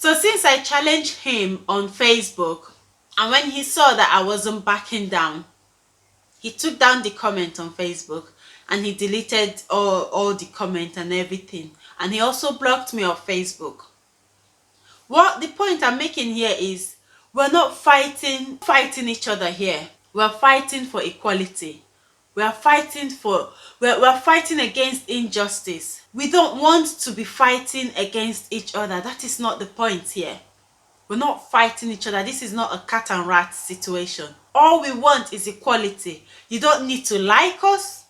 So since I challenged him on Facebook, and when he saw that I wasn't backing down, he took down the comment on Facebook and he deleted all the comment and everything. And he also blocked me off Facebook. What the point I'm making here is we're not fighting each other here. We're fighting for equality. We're fighting for we're fighting against injustice. We don't want to be fighting against each other. That is not the point here. We're not fighting each other. This is not a cat and rat situation. All we want is equality. You don't need to like us.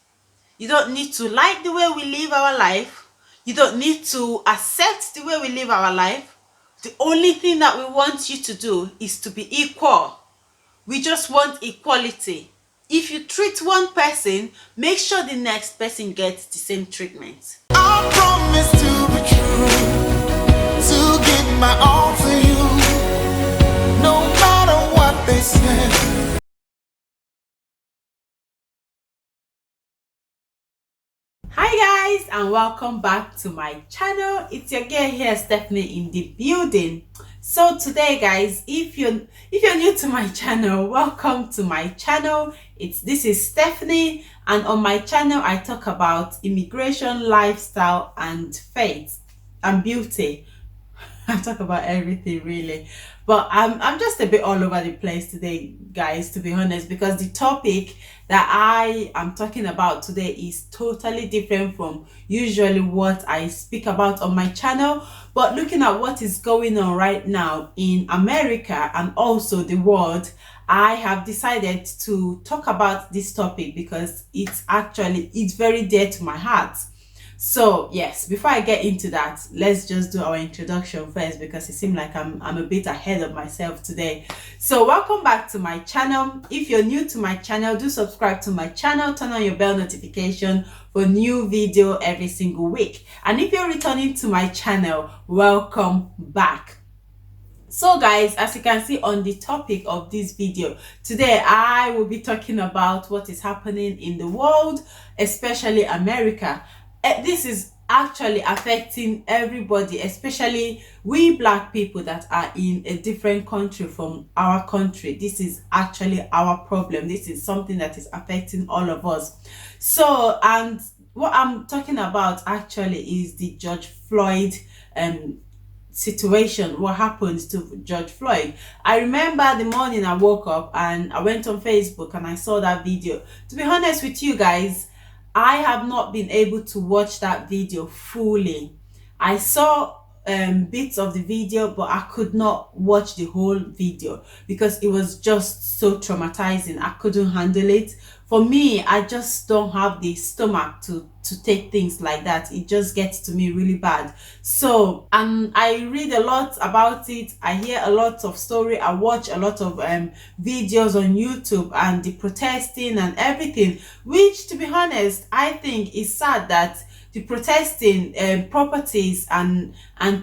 You don't need to like the way we live our life. You don't need to accept the way we live our life. The only thing that we want you to do is to be equal. We just want equality. If you treat one person, make sure the next person gets the same treatment. I promise to be true, to give my all to you, no matter what they say. Hi guys, and welcome back to my channel. It's your girl here, Stephanie, in the building. So today guys, if you're new to my channel, welcome to my channel. This is Stephanie, and on my channel I talk about immigration, lifestyle and faith and beauty. I talk about everything really, but I'm just a bit all over the place today guys, to be honest, because the topic that I am talking about today is totally different from usually what I speak about on my channel. But looking at what is going on right now in America and also the world, I have decided to talk about this topic because it's very dear to my heart. So yes, before I get into that, let's just do our introduction first, because it seems like I'm a bit ahead of myself today. So welcome back to my channel. If you're new to my channel, do subscribe to my channel, turn on your bell notification for new video every single week. And if you're returning to my channel, welcome back. So guys, as you can see on the topic of this video today, I will be talking about what is happening in the world, especially America. This is actually affecting everybody, especially we black people that are in a different country from our country. This is actually our problem. This is something that is affecting all of us. So, and what I'm talking about actually is the George Floyd situation. What happened to George Floyd? I remember the morning I woke up and I went on Facebook and I saw that video. To be honest with you guys, I have not been able to watch that video fully. I saw bits of the video, but I could not watch the whole video because it was just so traumatizing. I couldn't handle it. For me, I just don't have the stomach to take things like that. It just gets to me really bad. So, and I read a lot about it. I hear a lot of story. I watch a lot of videos on YouTube and the protesting and everything, which, to be honest, I think is sad that the protesting properties and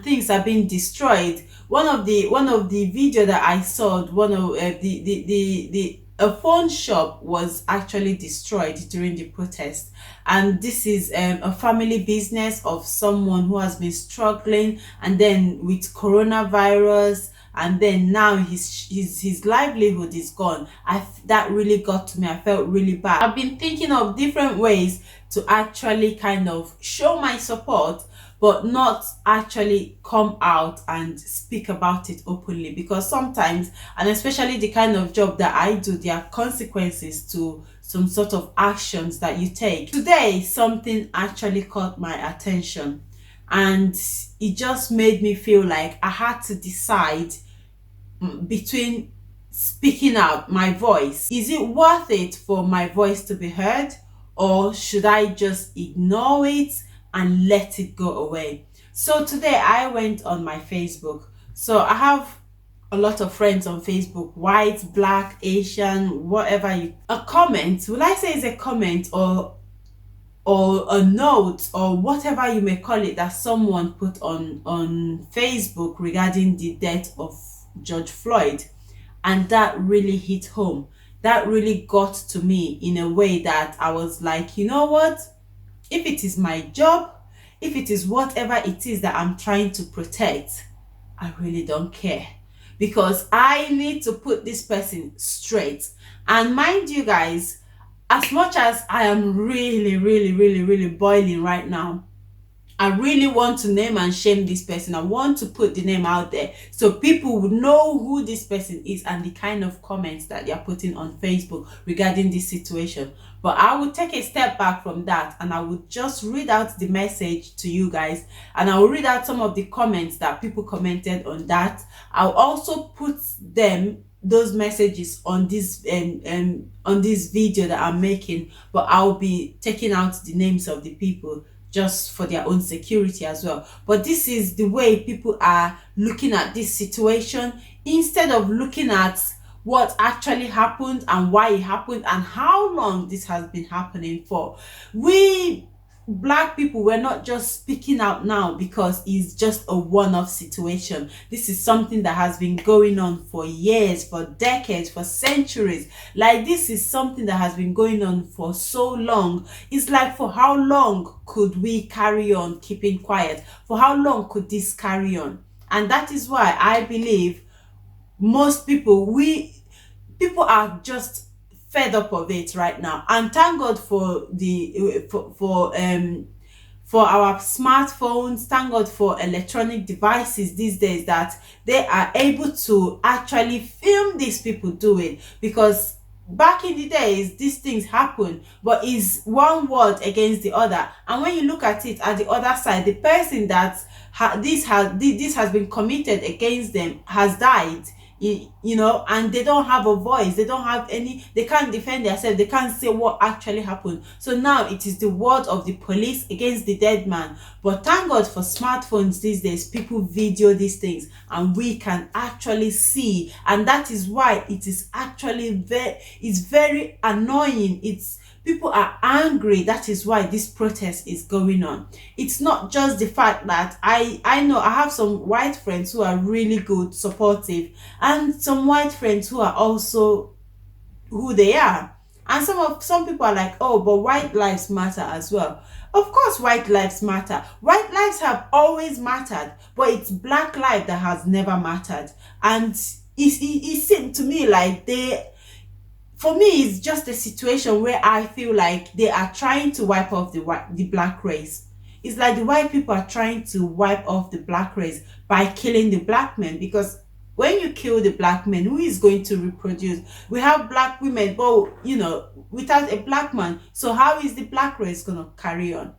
things are being destroyed. One of the video that I saw, one of the a phone shop was actually destroyed during the protest, and this is a family business of someone who has been struggling, and then with coronavirus, and then now his livelihood is gone. That really got to me. I felt really bad. I've been thinking of different ways to actually kind of show my support, but not actually come out and speak about it openly, because sometimes, and especially the kind of job that I do, there are consequences to some sort of actions that you take. Today something actually caught my attention, and it just made me feel like I had to decide between speaking out my voice. Is it worth it for my voice to be heard, or should I just ignore it and let it go away? So today I went on my Facebook. So I have a lot of friends on Facebook, white, black, Asian, whatever. A comment, will I say is a comment, or a note, or whatever you may call it, that someone put on Facebook regarding the death of George Floyd. And that really hit home. That really got to me in a way that I was like, you know what? If it is my job, if it is whatever it is that I'm trying to protect, I really don't care, because I need to put this person straight. And mind you guys, as much as I am really, really, really, really boiling right now, I really want to name and shame this person. I want to put the name out there so people would know who this person is and the kind of comments that they are putting on Facebook regarding this situation. But I will take a step back from that and I will just read out the message to you guys, and I will read out some of the comments that people commented on that. I'll also put those messages on this video that I'm making, but I'll be taking out the names of the people just for their own security as well. But this is the way people are looking at this situation, instead of looking at what actually happened and why it happened and how long this has been happening for. We black people, were not just speaking out now because it's just a one-off situation. This is something that has been going on for years, for decades, for centuries. Like, this is something that has been going on for so long. It's like, for how long could we carry on keeping quiet? For how long could this carry on? And that is why I believe most people are just fed up of it right now. And thank God for the for our smartphones. Thank God for electronic devices these days, that they are able to actually film these people do it. Because back in the days, these things happen, but it's one word against the other. And when you look at it at the other side, the person that this has been committed against them has died. And they don't have a voice, they don't have any, they can't defend themselves, they can't say what actually happened. So now it is the word of the police against the dead man. But thank God for smartphones these days. People video these things and we can actually see, and that is why it is actually very annoying. People are angry. That is why this protest is going on. It's not just the fact that I know I have some white friends who are really good, supportive, and some white friends who are also who they are. And some people are like, oh, but white lives matter as well. Of course, white lives matter. White lives have always mattered, but it's black life that has never mattered. And it seemed to me like for me, it's just a situation where I feel like they are trying to wipe off the black race. It's like the white people are trying to wipe off the black race by killing the black men. Because when you kill the black men, who is going to reproduce? We have black women, but without a black man, so how is the black race going to carry on?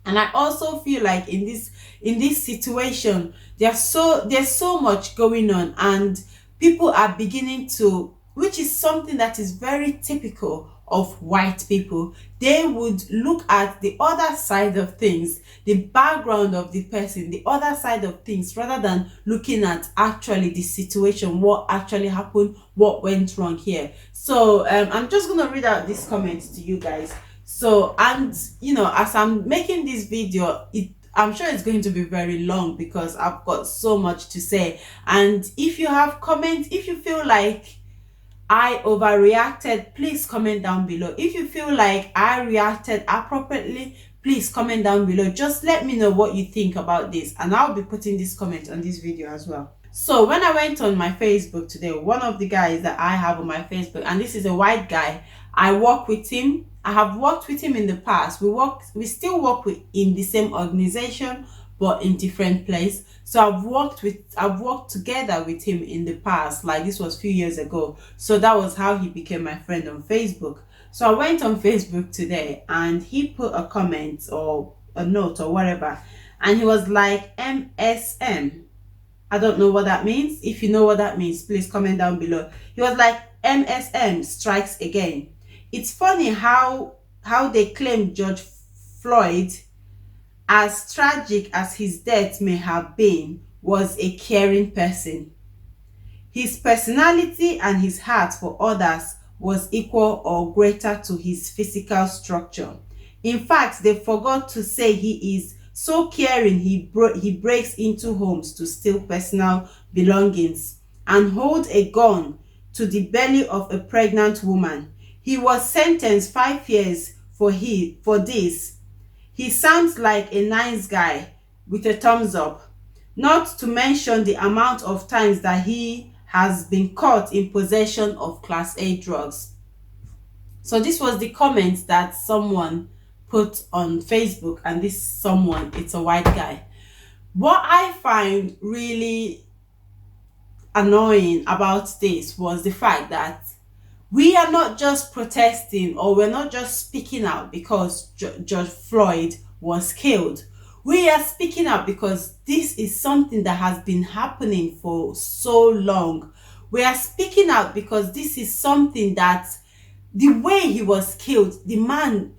And I also feel like in this situation, there's so much going on, and people are beginning to, which is something that is very typical of white people. They would look at the other side of things, the background of the person, the other side of things, rather than looking at actually the situation, what actually happened, what went wrong here. So I'm just gonna read out these comments to you guys. So, and as I'm making this video, I'm sure it's going to be very long because I've got so much to say. And if you have comments, if you feel like I overreacted, please comment down below. If you feel like I reacted appropriately, please comment down below. Just let me know what you think about this, and I'll be putting this comment on this video as well. So when I went on my Facebook today, one of the guys that I have on my Facebook, and this is a white guy, I work with him. I have worked with him in the past. We still work in the same organization, but in different place. So I've worked together with him in the past. Like, this was a few years ago. So that was how he became my friend on Facebook. So I went on Facebook today and he put a comment or a note or whatever, and he was like, MSM. I don't know what that means. If you know what that means, please comment down below. He was like, MSM strikes again. It's funny how they claim George Floyd, as tragic as his death may have been, was a caring person. His personality and his heart for others was equal or greater to his physical structure. In fact, they forgot to say he is so caring he breaks into homes to steal personal belongings and hold a gun to the belly of a pregnant woman. He was sentenced 5 years for this. He sounds like a nice guy with a thumbs up. not to mention the amount of times that he has been caught in possession of Class A drugs. So this was the comment that someone put on Facebook, and this someone, it's a white guy. What I find really annoying about this was the fact that we are not just protesting, or we're not just speaking out because George Floyd was killed. We are speaking out because this is something that has been happening for so long. We are speaking out because this is something that, the way he was killed, the man,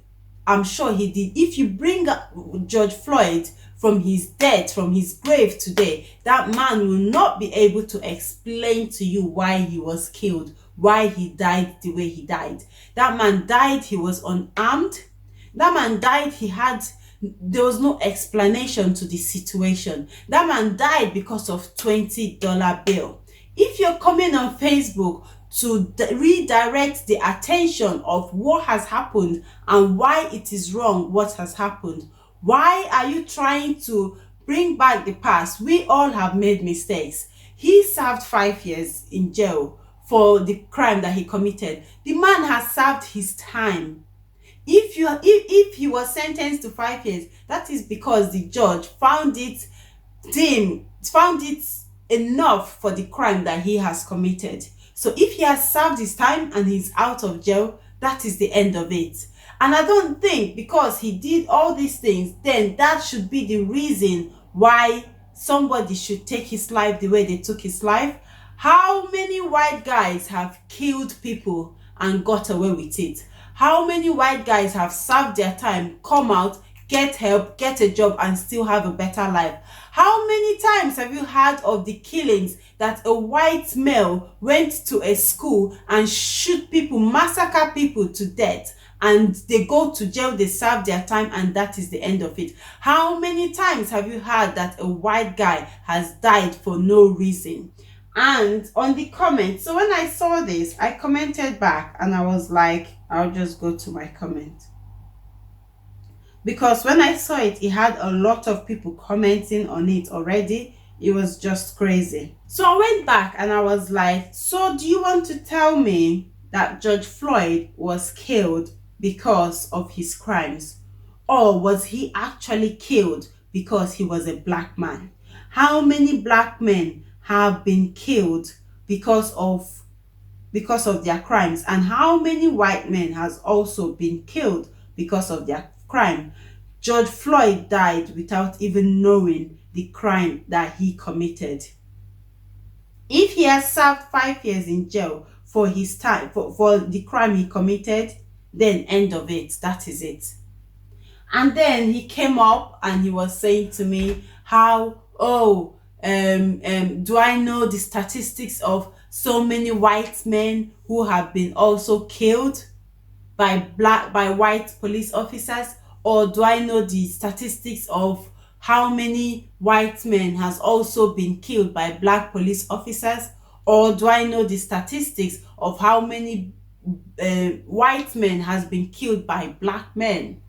I'm sure he did. If you bring up George Floyd from his death, from his grave today, that man will not be able to explain to you why he was killed, why he died the way he died. That man died, he was unarmed. That man died, there was no explanation to the situation. That man died because of $20 bill. If you're coming on Facebook to redirect the attention of what has happened and why it is wrong what has happened, why are you trying to bring back the past? We all have made mistakes. He served 5 years in jail for the crime that he committed. The man has served his time. If he was sentenced to 5 years, that is because the judge found it enough for the crime that he has committed. So if he has served his time and he's out of jail, that is the end of it. And I don't think because he did all these things, then that should be the reason why somebody should take his life the way they took his life. How many white guys have killed people and got away with it? How many white guys have served their time, come out, get help, get a job, and still have a better life? How many times have you heard of the killings that a white male went to a school and shoot people, massacre people to death, and they go to jail, they serve their time, and that is the end of it? How many times have you heard that a white guy has died for no reason? And on the comments, so when I saw this, I commented back and I was like, I'll just go to my comment. Because when I saw it, it had a lot of people commenting on it already. It was just crazy. So I went back and I was like, so do you want to tell me that George Floyd was killed because of his crimes? Or was he actually killed because he was a black man? How many black men have been killed because of their crimes, and how many white men has also been killed because of their crime? George Floyd died without even knowing the crime that he committed. If he has served 5 years in jail for his time, for the crime he committed, then end of it, that is it. And then he came up and he was saying to me how, do I know the statistics of so many white men who have been also killed by white police officers? Or do I know the statistics of how many white men has also been killed by black police officers? Or do I know the statistics of how many white men has been killed by black men?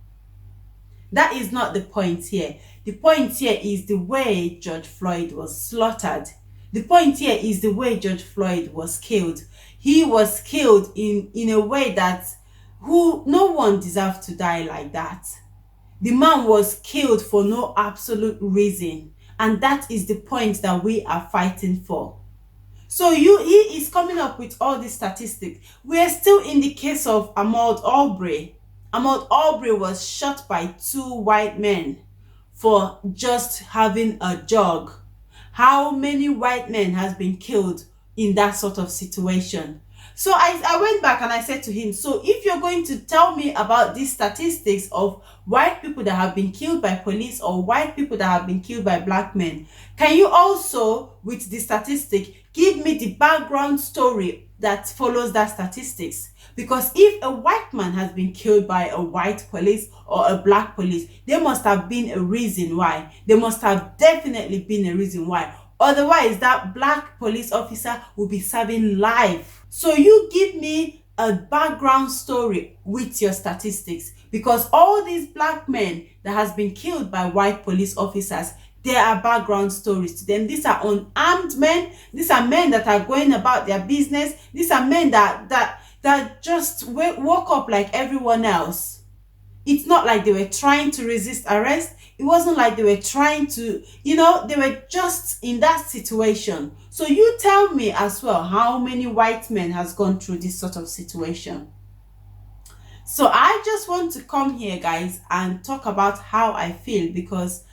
That is not the point here. The point here is the way George Floyd was slaughtered. The point here is the way George Floyd was killed. He was killed in a way that no one deserved to die like that. The man was killed for no absolute reason. And that is the point that we are fighting for. So he is coming up with all these statistics. We are still in the case of Ahmaud Arbery. Ahmaud Arbery was shot by 2 white men for just having a jog. How many white men has been killed in that sort of situation? So I went back and I said to him, so if you're going to tell me about these statistics of white people that have been killed by police or white people that have been killed by black men, can you also, with the statistic, give me the background story that follows that statistics? Because if a white man has been killed by a white police or a black police, there must have been a reason why. There must have definitely been a reason why. Otherwise, that black police officer will be serving life. So you give me a background story with your statistics, because all these black men that has been killed by white police officers, There are background stories to them. These are unarmed men. These are men that are going about their business. These are men that just woke up like everyone else. It's not like they were trying to resist arrest. It wasn't like they were trying to, they were just in that situation. So you tell me as well, how many white men has gone through this sort of situation? So I just want to come here, guys, and talk about how I feel, because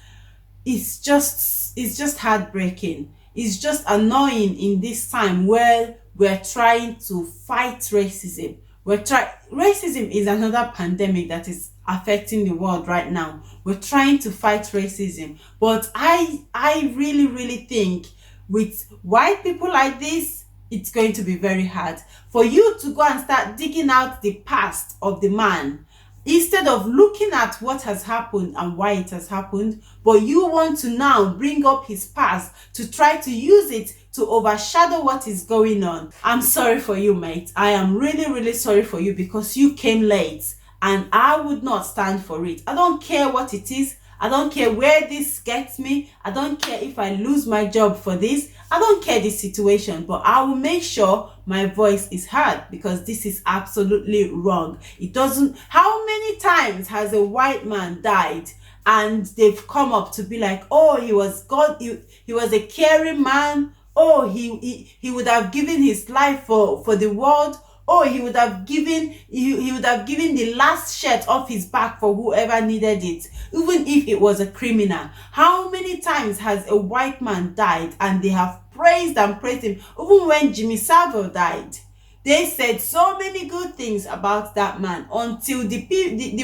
it's just heartbreaking. It's just annoying in this time where we're trying to fight racism. Racism is another pandemic that is affecting the world right now. We're trying to fight racism, but I really really think with white people like this, it's going to be very hard for you to go and start digging out the past of the man, instead of looking at what has happened and why it has happened. But you want to now bring up his past to try to use it to overshadow what is going on. I'm sorry for you, mate. I am really really sorry for you, because you came late and I would not stand for it. I don't care what it is. I don't care where this gets me. I don't care if I lose my job for this. I don't care the situation, but I will make sure my voice is heard, because this is absolutely wrong. It doesn't. How many times has a white man died and they've come up to be like, oh, he was God, he was a caring man. Oh, he would have given his life for the world. Oh, he would have given the last shirt off his back for whoever needed it, even if it was a criminal. How many times has a white man died and they have praised and praised him? Even when Jimmy Savile died, they said so many good things about that man, until the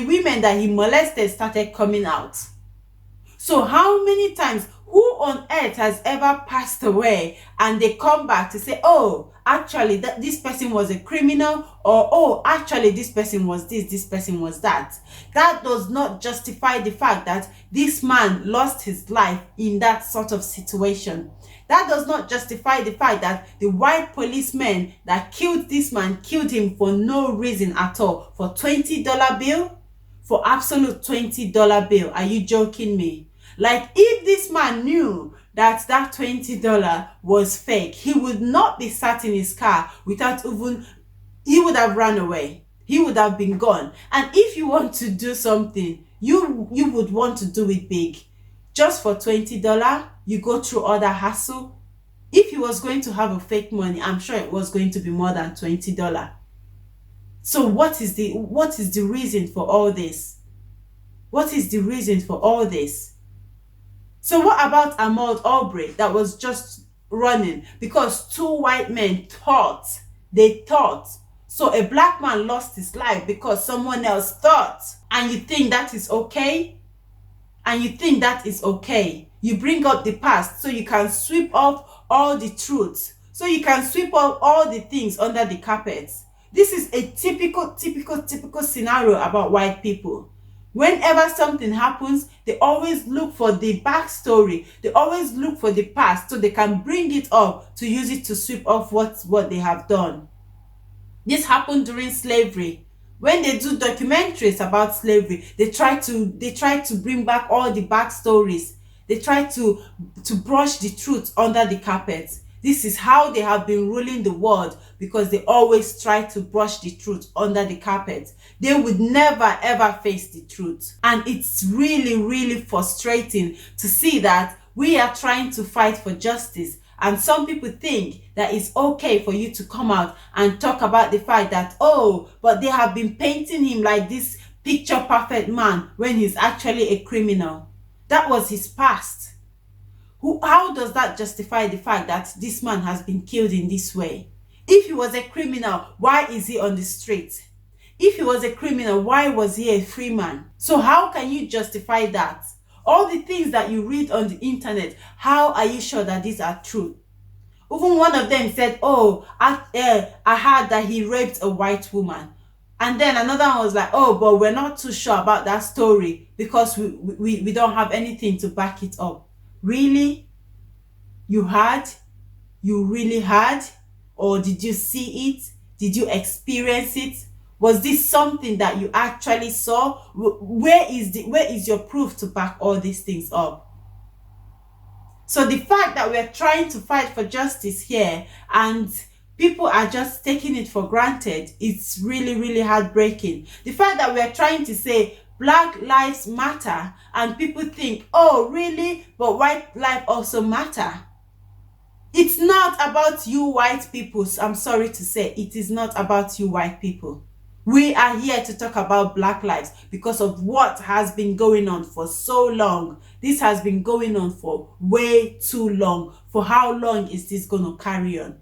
women that he molested started coming out. So how many times, who on earth has ever passed away and they come back to say, oh, actually this person was a criminal, or oh, actually this person was this person was that? That does not justify the fact that this man lost his life in that sort of situation. That does not justify the fact that the white policeman that killed this man killed him for no reason at all, for $20 bill, for absolute $20 bill. Are you joking me? Like, if this man knew that $20 was fake, he would not be sat in his car without even, he would have run away. He would have been gone. And if you want to do something, you would want to do it big. Just for $20, you go through all that hassle. If he was going to have a fake money, I'm sure it was going to be more than $20. So what is the reason for all this? What is the reason for all this? So what about Ahmaud Arbery that was just running because two white men thought? So a black man lost his life because someone else thought. And you think that is okay? You bring up the past so you can sweep off all the truths. So you can sweep off all the things under the carpet. This is a typical scenario about white people. Whenever something happens, they always look for the backstory. They always look for the past so they can bring it up to use it to sweep off what they have done. This happened during slavery. When they do documentaries about slavery, they try to bring back all the backstories. They try to brush the truth under the carpet. This is how they have been ruling the world, because they always try to brush the truth under the carpet. They would never ever face the truth. And it's really, really frustrating to see that we are trying to fight for justice. And some people think that it's okay for you to come out and talk about the fact that, oh, but they have been painting him like this picture perfect man when he's actually a criminal. That was his past. How does that justify the fact that this man has been killed in this way? If he was a criminal, why is he on the street? If he was a criminal, why was he a free man? So how can you justify that? All the things that you read on the internet, how are you sure that these are true? Even one of them said, oh, I heard that he raped a white woman. And then another one was like, oh, but we're not too sure about that story because we don't have anything to back it up. Really? You heard? You really heard? Or did you see it? Did you experience it? Was this something that you actually saw? Where is your proof to back all these things up? So the fact that we're trying to fight for justice here and people are just taking it for granted, it's really, really heartbreaking. The fact that we're trying to say Black lives matter and people think, oh, really? But white life also matter. It's not about you white people. I'm sorry to say, it is not about you white people. We are here to talk about Black lives because of what has been going on for so long. This has been going on for way too long. For how long is this going to carry on?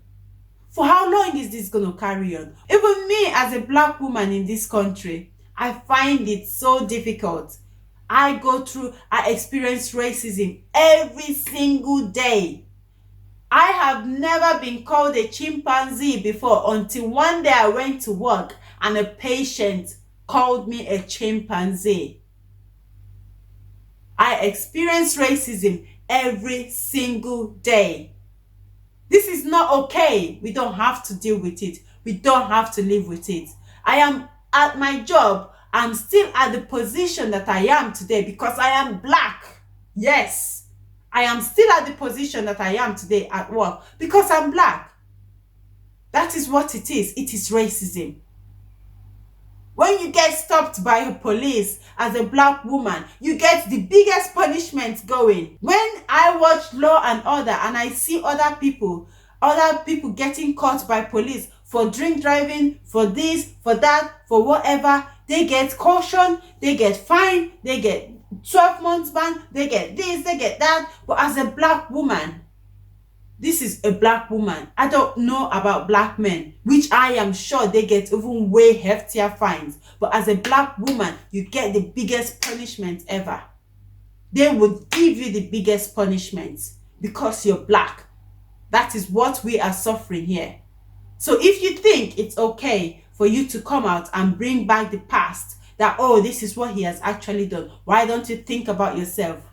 For how long is this going to carry on? Even me as a Black woman in this country, I find it so difficult. I experience racism every single day. I have never been called a chimpanzee before until one day I went to work and a patient called me a chimpanzee. I experience racism every single day. This is not okay. We don't have to deal with it. We don't have to live with it. I am at my job. I'm still at the position that I am today because I am Black. Yes, I am still at the position that I am today at work because I'm Black. That is what it is. It is racism. When you get stopped by a police as a Black woman, you get the biggest punishment going. When I watch Law and Order and I see other people getting caught by police for drink driving, for this, for that, for whatever, they get caution, they get fine, they get 12 months ban, they get this, they get that. But as a Black woman, this is a Black woman. I don't know about Black men, which I am sure they get even way heftier fines. But as a Black woman, you get the biggest punishment ever. They would give you the biggest punishment because you're Black. That is what we are suffering here. So if you think it's okay for you to come out and bring back the past, that, oh, this is what he has actually done, why don't you think about yourself?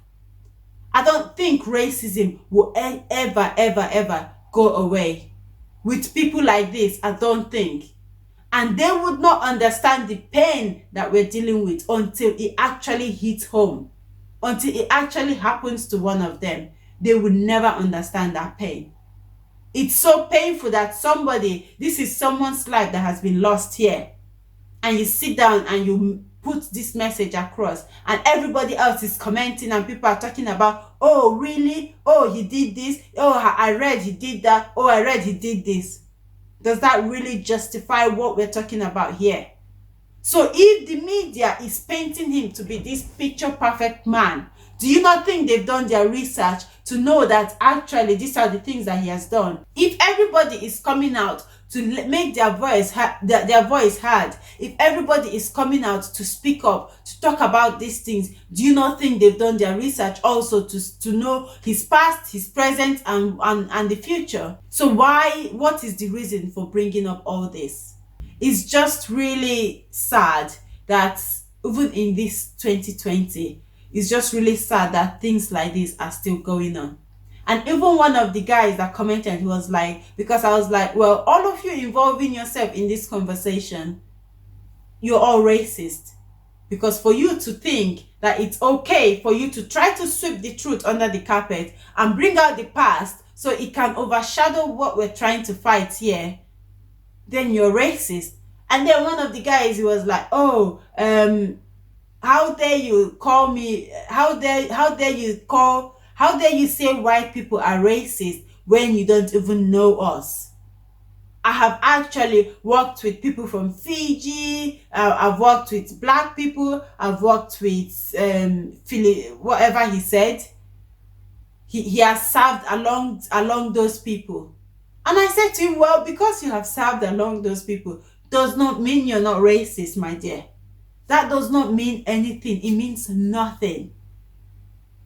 I don't think racism will ever go away. With people like this, I don't think. And they would not understand the pain that we're dealing with until it actually hits home. Until it actually happens to one of them. They would never understand that pain. It's so painful that this is someone's life that has been lost here. And you sit down and you put this message across and everybody else is commenting and people are talking about, oh, really? Oh, he did this. Oh, I read he did that. Oh, I read he did this. Does that really justify what we're talking about here? So if the media is painting him to be this picture perfect man, do you not think they've done their research to know that actually these are the things that he has done? If everybody is coming out to make their voice heard, if everybody is coming out to speak up, to talk about these things, do you not think they've done their research also to know his past, his present, and the future? So what is the reason for bringing up all this? It's just really sad that even in this 2020, it's just really sad that things like this are still going on. And even one of the guys that commented was like, because I was like, well, all of you involving yourself in this conversation, you're all racist. Because for you to think that it's okay for you to try to sweep the truth under the carpet and bring out the past so it can overshadow what we're trying to fight here, then you're racist. And then one of the guys, he was like, oh, how dare you call me, how dare you say white people are racist when you don't even know us? I have actually worked with people from Fiji, I've worked with Black people, I've worked with whatever he said. He has served along those people. And I said to him, well, because you have served along those people does not mean you're not racist, my dear. That does not mean anything. It means nothing.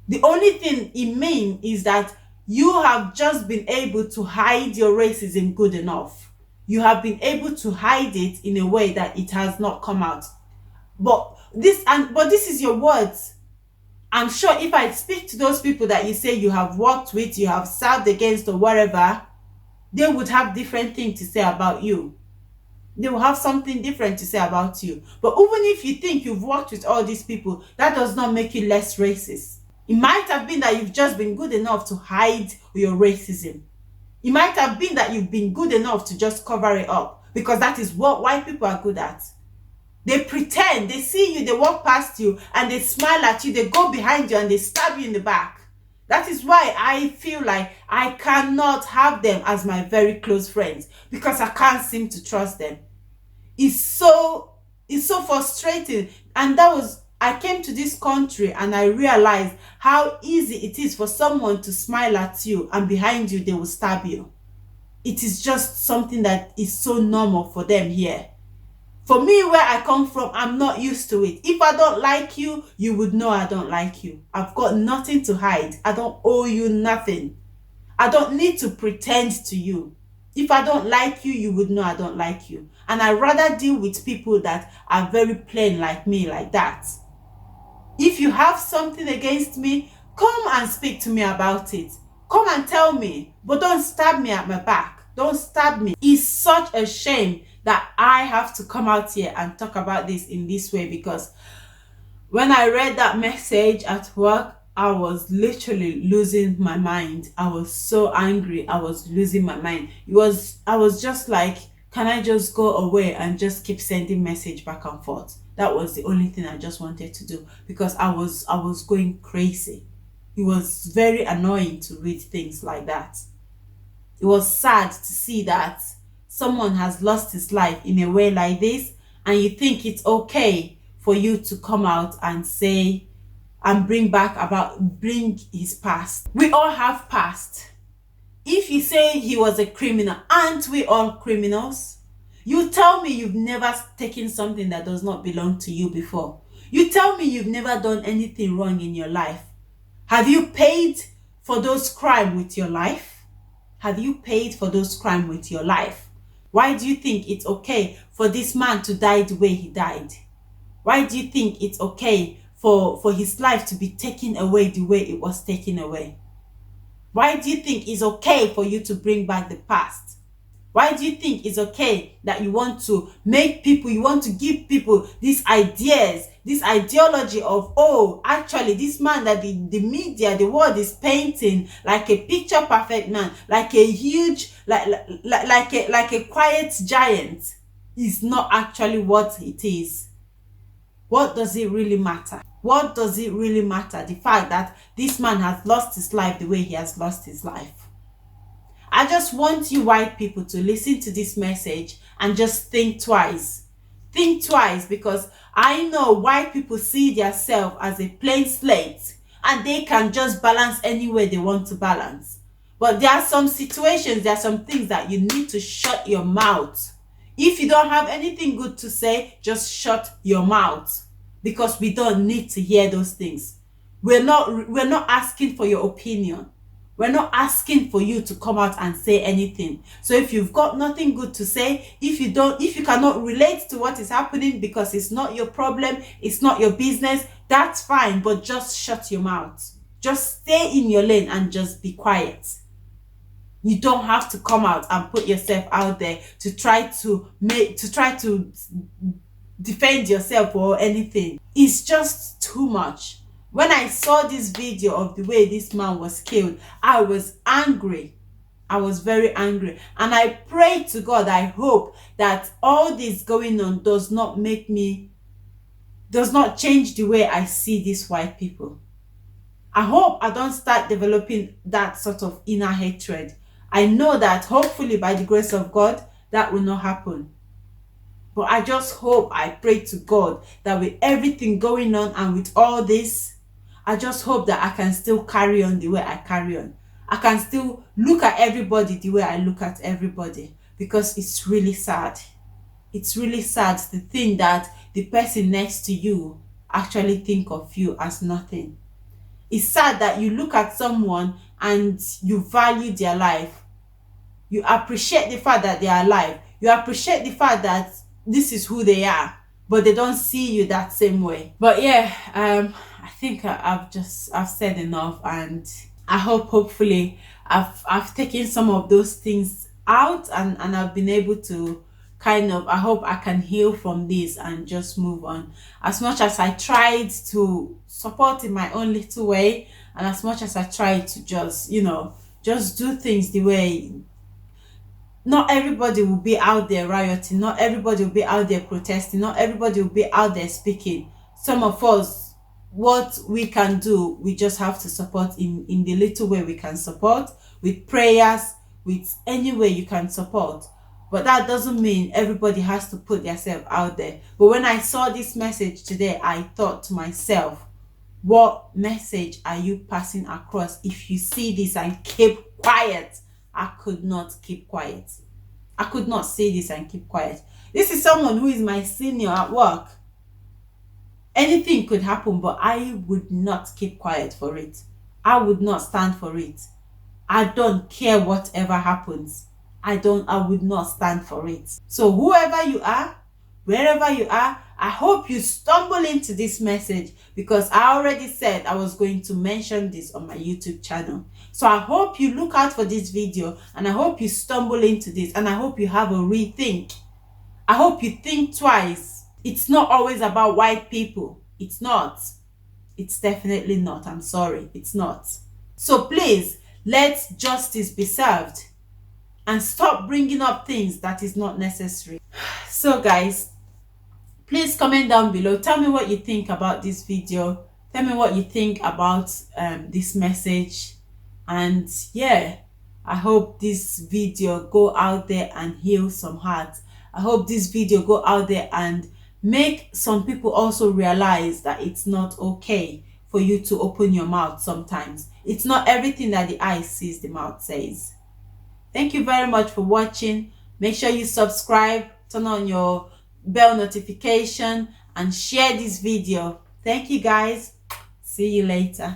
The only thing it means is that you have just been able to hide your racism good enough. You have been able to hide it in a way that it has not come out. But this is your words. I'm sure if I speak to those people that you say you have worked with, you have served against or whatever, they would have different things to say about you. They will have something different to say about you. But even if you think you've worked with all these people, that does not make you less racist. It might have been that you've just been good enough to hide your racism. It might have been that you've been good enough to just cover it up, because that is what white people are good at. They pretend, they see you, they walk past you and they smile at you, they go behind you and they stab you in the back. That is why I feel like I cannot have them as my very close friends, because I can't seem to trust them. It's so frustrating. And I came to this country and I realized how easy it is for someone to smile at you and behind you they will stab you. It is just something that is so normal for them here. For me, where I come from, I'm not used to it. If I don't like you, you would know I don't like you. I've got nothing to hide. I don't owe you nothing. I don't need to pretend to you. If I don't like you, you would know I don't like you. And I rather deal with people that are very plain like me, like that. If you have something against me, come and speak to me about it. Come and tell me, but don't stab me at my back. Don't stab me. It's such a shame that I have to come out here and talk about this in this way, because when I read that message at work, I was literally losing my mind. I was so angry. I was losing my mind. I was just like, can I just go away and just keep sending message back and forth? That was the only thing I just wanted to do, because I was going crazy. It was very annoying to read things like that. It was sad to see that someone has lost his life in a way like this, and you think it's okay for you to come out and say and bring his past. We all have past. If you say he was a criminal, aren't we all criminals? You tell me you've never taken something that does not belong to you before. You tell me you've never done anything wrong in your life. Have you paid for those crimes with your life? Have you paid for those crimes with your life? Why do you think it's okay for this man to die the way he died? Why do you think it's okay for his life to be taken away the way it was taken away? Why do you think it's okay for you to bring back the past? Why do you think it's okay that you want to give people these ideas, this ideology of, oh, actually this man that the media, the world is painting like a picture perfect man, like a huge, like a quiet giant, is not actually what it is. What does it really matter? What does it really matter? The fact that this man has lost his life the way he has lost his life. I just want you white people to listen to this message and just think twice. Think twice, because I know white people see themselves as a plain slate and they can just balance any way they want to balance. But there are some situations, there are some things that you need to shut your mouth. If you don't have anything good to say, just shut your mouth, because we don't need to hear those things. We're not asking for your opinion. We're not asking for you to come out and say anything. So if you've got nothing good to say, if you cannot relate to what is happening because it's not your problem, it's not your business, that's fine, but just shut your mouth. Just stay in your lane and just be quiet. You don't have to come out and put yourself out there to try to defend yourself or anything. It's just too much. When I saw this video of the way this man was killed, I was angry. I was very angry. And I pray to God, I hope that all this going on does not change the way I see these white people. I hope I don't start developing that sort of inner hatred. I know that hopefully by the grace of God, that will not happen. But I just hope, I pray to God that with everything going on and with all this, I just hope that I can still carry on the way I carry on. I can still look at everybody the way I look at everybody, because it's really sad. It's really sad to think that the person next to you actually think of you as nothing. It's sad that you look at someone and you value their life. You appreciate the fact that they are alive. You appreciate the fact that this is who they are, but they don't see you that same way. But yeah, I think I've said enough, and I hope hopefully I've taken some of those things out and I've been able to I hope I can heal from this and just move on. As much as I tried to support in my own little way, and as much as I tried to just, just do things the way, not everybody will be out there rioting, not everybody will be out there protesting, not everybody will be out there speaking. Some of us, what we can do, we just have to support in the little way we can support, with prayers, with any way you can support. But that doesn't mean everybody has to put themselves out there. But when I saw this message today, I thought to myself, what message are you passing across? If you see this and keep quiet, I could not keep quiet. I could not say this and keep quiet. This is someone who is my senior at work. Anything could happen, but I would not keep quiet for it. I would not stand for it. I don't care whatever happens. I would not stand for it. So whoever you are, wherever you are, I hope you stumble into this message, because I already said I was going to mention this on my YouTube channel. So I hope you look out for this video, and I hope you stumble into this, and I hope you have a rethink. I hope you think twice. It's not always about white people. It's not. It's definitely not. I'm sorry. It's not. So please, let justice be served and stop bringing up things that is not necessary. So guys, please comment down below. Tell me what you think about this video. Tell me what you think about this message. And yeah, I hope this video go out there and heal some hearts. I hope this video go out there and make some people also realize that it's not okay for you to open your mouth sometimes. It's not everything that the eye sees, the mouth says. Thank you very much for watching. Make sure you subscribe, turn on your bell notification, and share this video. Thank you guys. See you later.